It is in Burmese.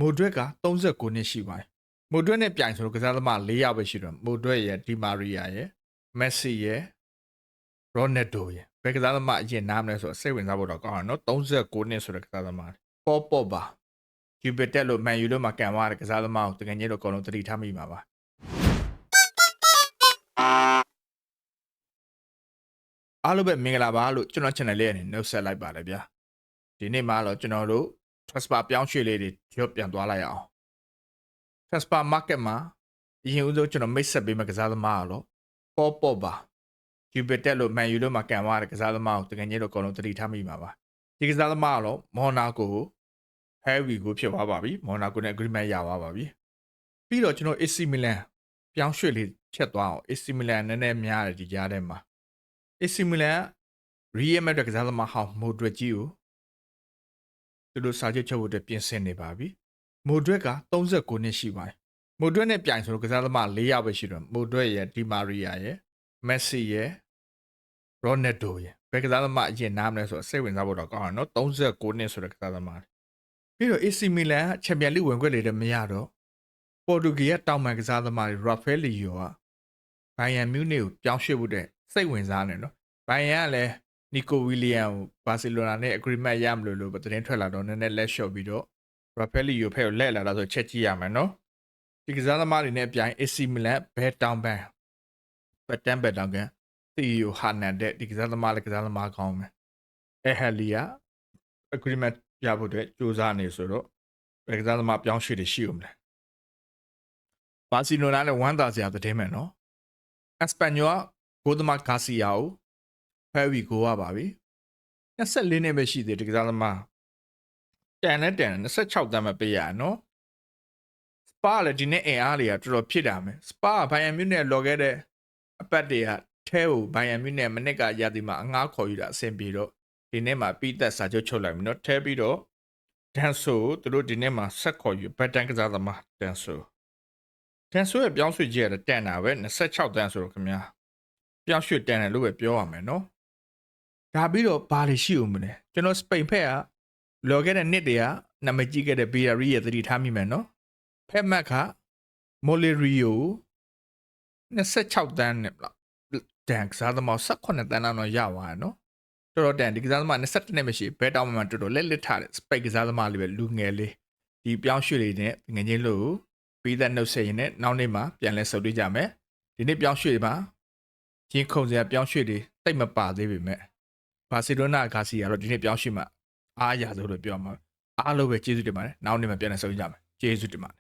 မိုဒရက်က39နှစ်ရှိပါတယ်မိုဒရက်နဲ့ပြိုင်ဆိုတော့ကစားသမား4ယောက်ပဲရှိတော့မိုဒရက်ရဲ့ဒီမာရီယာရဲ့မက်ဆီရဲ့ရိုနယ်ဒိုရဲ့ဘယ်ကစားသမားအရင်နားမလဲဆိုတော့စိတ်ဝင်စားဖို့တော့ကောင်းတယ်နော်39နှစ်ဆိုတဲ့ကစားသမားပေါ့ပါဂျူပီတက်လို့မန်ယူလို့မှကန်သွားတဲ့ကစားသမားကိုတကယ်ကြီးတော့အကုန်လုံးသတိထားမိမှာပါအားလုံးပဲမင်္ဂလာပါလို့ကျွန်တော် channel လေးနဲ့နှုတ်ဆက်လိုက်ပါတယ်ဗျာဒီနေ့မှတော့ကျွန်တော်တို့ transfer ပြောင်းရွှေ့လေးတွေရွတ်ပြန်သွားလိုက်အောင် transfer market မှာအရင်ဦးဆုံးကျွန်တော်မိတ်ဆက်ပေးမယ့်ကစားသမားကတော့ပေါ့ပါဂျူပီတက်လို့မန်ယူလို့မှကန်သွားတဲ့ကစားသမားကိုတကယ်ကြီးတော့အကုန်လုံးသတိထားမိမှာပါဒီကစားသမားကတော့မော်နာကိုဟဲဝီကိုဖြစ်သွားပါပြီမော်နာကိုနဲ့ agreement ရသွားပါပြီပြီးတော့ကျွန်တော် AC Milan ပြောင်းရွှေ့လေးချက်သွားအောင် AC Milan နည်းနည်းများတယ်ဒီကြားထဲမှာ AC Milan Real Madrid ကစားသမားဟောင်းမိုဒရက်ကြီးကိုသူတို့စာချုပ်ချုပ်ဖို့အတွက်ပြင်ဆင်နေပါပြီမိုဒရက်က39နှစ်ရှိပါတယ်မိုဒရက်နဲ့ပြိုင်ဆိုတော့ကစားသမား4ယောက်ပဲရှိတော့မိုဒရက်ရဲ့ဒီမာရီယာရဲ့မက်ဆီရဲ့ရိုနယ်ဒိုရဲ့ဘယ်ကစားသမားအရင်နားမလဲဆိုတော့စိတ်ဝင်စားဖို့တော့ကောင်းတယ်နော်39နှစ်ဆိုတဲ့ကစားသမားပြီးတော့ AC Milan ကချန်ပီယံလိဝင်ခွင့်လေးတွေမရတော့ပေါ်တူဂီရဲ့တောင်ပန်ကစားသမားတွေရာဖဲလီယိုကဘိုင်ယန်မြူးနစ်ကိုပြောင်းရွှေ့ဖို့တဲ့စိတ်ဝင်စားနေနော်ဘိုင်ယန်ကလည်းနီကိုဝီလီယံကိုဘာစီလိုနာနဲ့ agreement ရမလို့လို့သတင်းထွက်လာတော့နည်းနည်းလက်လျှော့ပြီးတော့ရာဖဲလီယိုဖက်ကိုလက်လာတာဆိုချက်ကြည့်ရမယ်နော်ဒီကစားသမားတွေနဲ့အပြိုင် AC Milan ဘယ်တောင်ပန်ဘက်တန်တောင်ကန်တီယိုဟာနန်ဒက်ဒီကစားသမားလည်းကစားသမားကောင်းမယ်အဲဟယ်လီယာ agreement ရဖို့အတွက်စူးစမ်းနေဆိုတော့ဘယ်ကစားသမားပြောင်းရွှေ့တွေရှိဦးမလဲဘာစီလိုနာနဲ့ဝမ်းသာစရာသတင်းမယ်နော်အက်စပန်ညိုကဂိုသမားဂါစီယာကိုဖဲဝီကိုရပါပြီ24နှစ်ပဲရှိသေးတယ်ဒီကစားသမားတန်26တန်းပဲပေးရနော်စပါလည်းဒီနေ့အင်အားတွေကတော်တော်ဖြစ်တာမယ်စပါဘိုင်ယန်မြူးနဲ့လော်ခဲ့တဲ့အပတ်တွေကထဲကိုဘိုင်ယန်မြူးနဲ့မနစ်ကရသည်မှာအငှားခေါ်ယူတာအဆင်ပြေတော့ဒီနေ့မှာပြီးသက်စာချုပ်ချုပ်လိုက်ပြီနော်ထဲပြီးတော့ဒန်ဆိုသူတို့ဒီနေ့မှာဆက်ခေါ်ယူဘက်တန်ကစားသမားဒန်ဆိုရဲ့ပြောင်းရွှေ့ကြရတဲ့တန်တာပဲ26တန်းဆိုတော့ခင်ဗျာပြောင်းရွှေ့တန်တယ်လို့ပဲပြောရမယ်နော်ဒါပြီးတော့ဘာတွေရှိဦးမလဲကျွန်တော်စပိန်ဖက်ကလော်ခဲ့တဲ့နှစ်တွေကနာမည်ကြီးခဲ့တဲ့ဘီယာရီရဲ့သတိထားမိမယ်နော်ဖက်မက်ကမိုလီရီယို26တန်းနဲ့တန်ကစားသမား18တန်းလောက်ရသွားတယ်နော်တော်တော်တန်ဒီကစားသမား21နှစ်မရှိဘဲတောင်းမှတော်တော်လက်ထားတဲ့စပိတ်ကစားသမားလေးပဲလူငယ်လေးဒီပြောင်းရွှေ့လေးနဲ့ငွေချင်းလို့ပြီးသက်နှုတ်ဆက်ရင်နဲ့နောက်နေ့မှာပြန်လဲဆုပ်တွေ့ကြမယ်ဒီနေ့ပြောင်းရွှေ့ပါရင်းခုန်စရာပြောင်းရွှေ့တွေတိတ်မပါသေးပေမဲ့ဘာစီလိုနာဂါစီကတော့ဒီနေ့ပြောင်းရွှေ့မှာအားရဆိုလို့ပြောမှာအားလုံးပဲကျေးဇူးတင်ပါတယ်နောက်နေ့မှာပြန်လဲဆုပ်ကြမယ်ကျေးဇူးတင်ပါတယ်